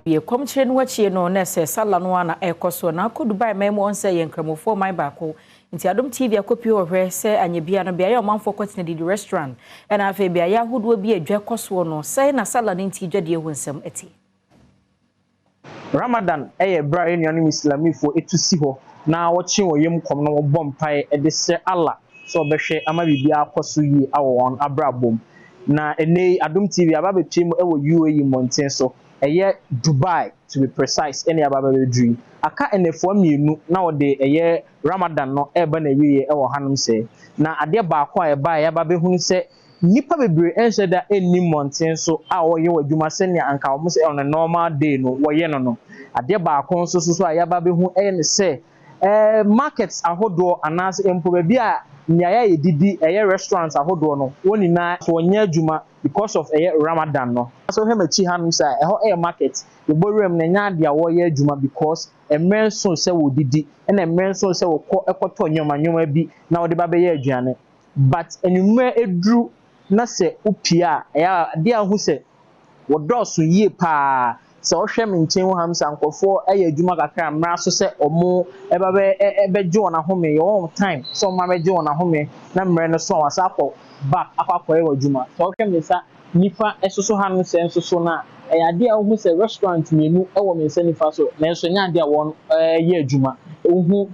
Ye komchire no wachie no na se sala no ana ekoso na akọ Dubai memo on se yenkramofo man baako nti Adom TV akopi ohwe se anyebia no bia ye omanfo kwetene di restaurant na afa bia ya hodo bi adwa koso no se na sala no nti dwade ehonsem eti Ramadan bra enuanu Islamifo etusi ho na wochi woyem kom no bompai de se Allah so behwe ama bibia akoso yi awon abrabom na ene Adom TV ababetwem UAE mountain so Dubai to be precise any ababa dream aka enefo mienu na wode Ramadan no eba na wiye hanom se na ade baako a eba ya babe hu se nipa bebre ense da eni mountain so a woye wadwuma se ne anka wo se on a normal day no woye no ade baako so a ya babe hu ne se markets ahodo anas empo be a nyaya yedidi restaurants ahodo no woni na so nya adwuma because of Ramadan no so hemachi hanum say market the borem na nya ade a wo ye adwuma because emrenso se wo didi na emrenso se wo ekoto nyoma bi na wo de ba be ye aduane but enumre edru na se upia ade a hu se wo doso yie pa se wo hwe menchen ho hamsa nkofo adwuma kakra mra so se omo ebe je wona home your time so ma be je wona home na mre no so wasakọ back akwa adwuma so wo hwe mensa nifa esoso hanu se ensoso na ade a hu se restaurant mienu ewo mensa nifa so na enso nya ade a won ye adwuma hu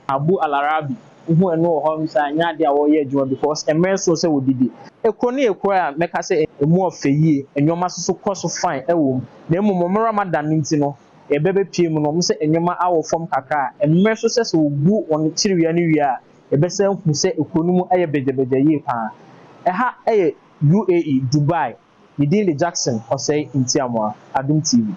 Abu Alarabi hu eno ho hamsa nya ade a wo ye adwuma because emrenso se wo didi ekoni ekura meka se emu ofeyie enyoma soso koso fine ewo na emu Ramadan nti no ebebe pie mu no mo se enyoma awo fom kakra emrenso se ogu on tiriwia ni wia ebese hu se ekonomu bejebeje yi pa UAE Dubai Idili Jackson Osei Intiamwa Adom TV.